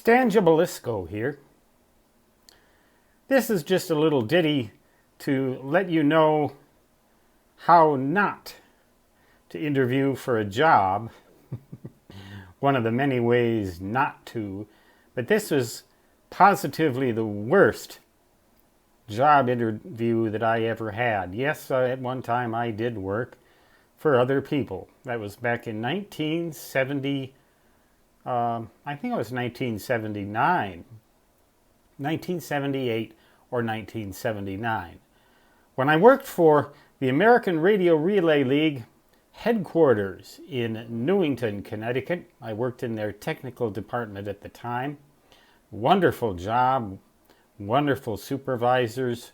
Stangibelisco here. This is just a little ditty to let you know how not to interview for a job. One of the many ways not to. But this was positively the worst job interview that I ever had. Yes, at one time I did work for other people. That was back in 1970. I think it was 1979, 1978 or 1979. When I worked for the American Radio Relay League headquarters in Newington, Connecticut. I worked in their technical department at the time. Wonderful job, wonderful supervisors,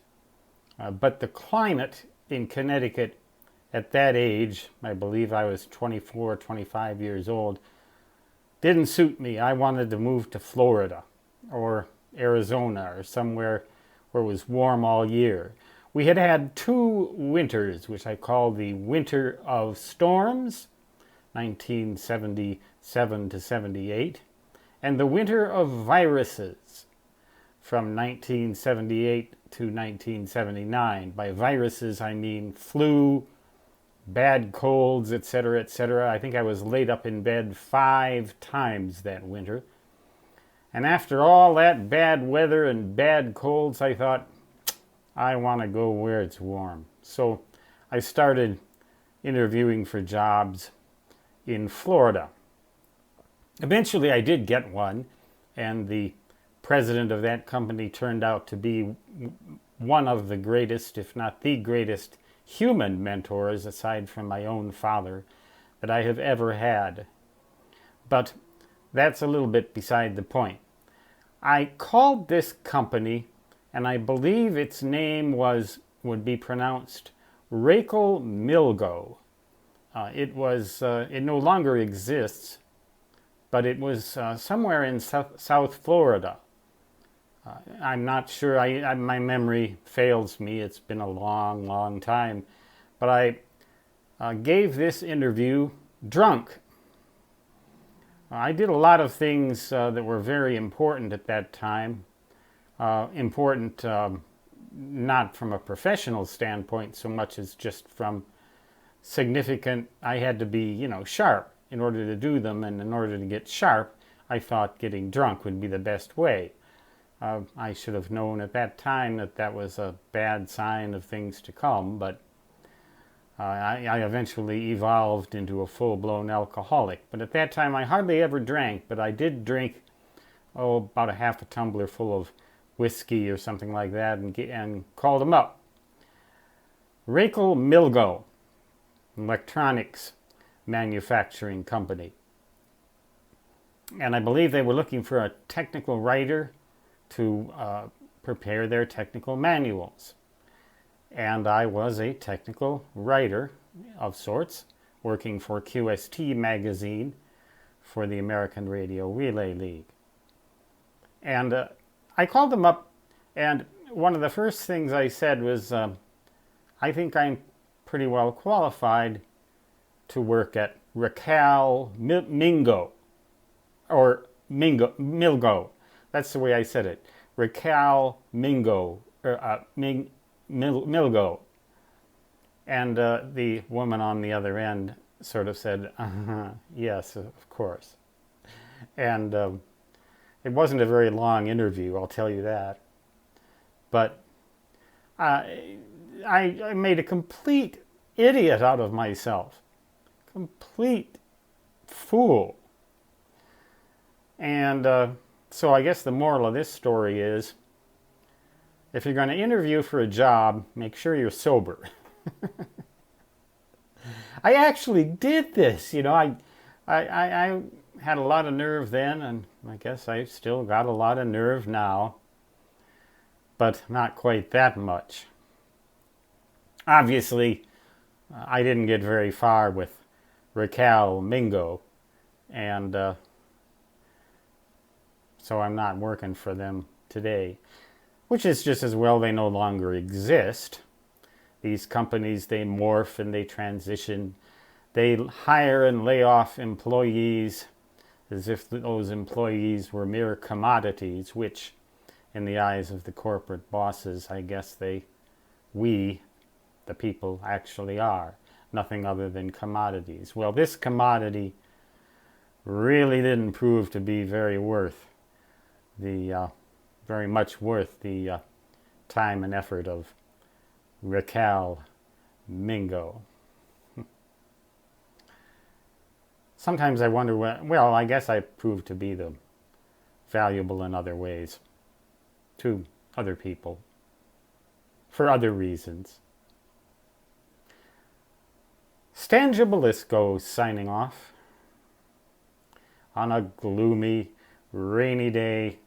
but the climate in Connecticut at that age, I believe I was 24, 25 years old, didn't suit me. I wanted to move to Florida or Arizona or somewhere where it was warm all year. We had had two winters, which I call the Winter of Storms, 1977 to 78, and the Winter of Viruses from 1978 to 1979. By viruses, I mean flu, bad colds, etc., etc. I think I was laid up in bed 5 times that winter. And after all that bad weather and bad colds, I thought, I want to go where it's warm. So I started interviewing for jobs in Florida. Eventually I did get one, and the president of that company turned out to be one of the greatest, if not the greatest, human mentors, aside from my own father, that I have ever had. But that's a little bit beside the point. I called this company, and I believe its name would be pronounced Rakel Milgo. It no longer exists, but it was somewhere in South Florida. I'm not sure, my memory fails me, it's been a long, long time. But I gave this interview drunk. I did a lot of things that were very important at that time. Important not from a professional standpoint so much as just from significant, I had to be, sharp in order to do them, and in order to get sharp, I thought getting drunk would be the best way. I should have known at that time that that was a bad sign of things to come, but I eventually evolved into a full-blown alcoholic. But at that time, I hardly ever drank, but I did drink, about a half a tumbler full of whiskey or something like that, and called them up. Rakel Milgo, electronics manufacturing company. And I believe they were looking for a technical writer to prepare their technical manuals. And I was a technical writer of sorts, working for QST magazine for the American Radio Relay League. And I called them up, and one of the first things I said was, I think I'm pretty well qualified to work at Rakel Milgo. That's the way I said it. Rakel Milgo. Milgo. And the woman on the other end sort of said, yes, of course. And it wasn't a very long interview, I'll tell you that. But I made a complete idiot out of myself. Complete fool. And so I guess the moral of this story is, if you're going to interview for a job, make sure you're sober. I actually did this, I had a lot of nerve then, and I guess I still got a lot of nerve now, but not quite that much. Obviously, I didn't get very far with Rakel Milgo, and so I'm not working for them today. Which is just as well they no longer exist. These companies, they morph and they transition. They hire and lay off employees as if those employees were mere commodities, which, in the eyes of the corporate bosses, I guess we, the people, actually are. Nothing other than commodities. Well, this commodity really didn't prove to be very much worth the time and effort of Raquel Mingo. Sometimes I wonder, well, I guess I proved to be valuable in other ways to other people for other reasons. Stan Gibilisco signing off on a gloomy, rainy day.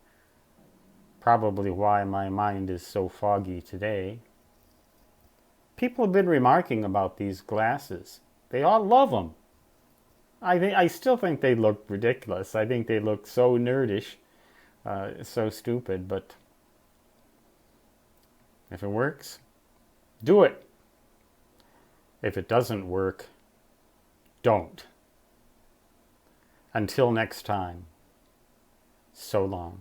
Probably why my mind is so foggy today. People have been remarking about these glasses. They all love them. I still think they look ridiculous. I think they look so nerdish, so stupid, but if it works, do it. If it doesn't work, don't. Until next time, so long.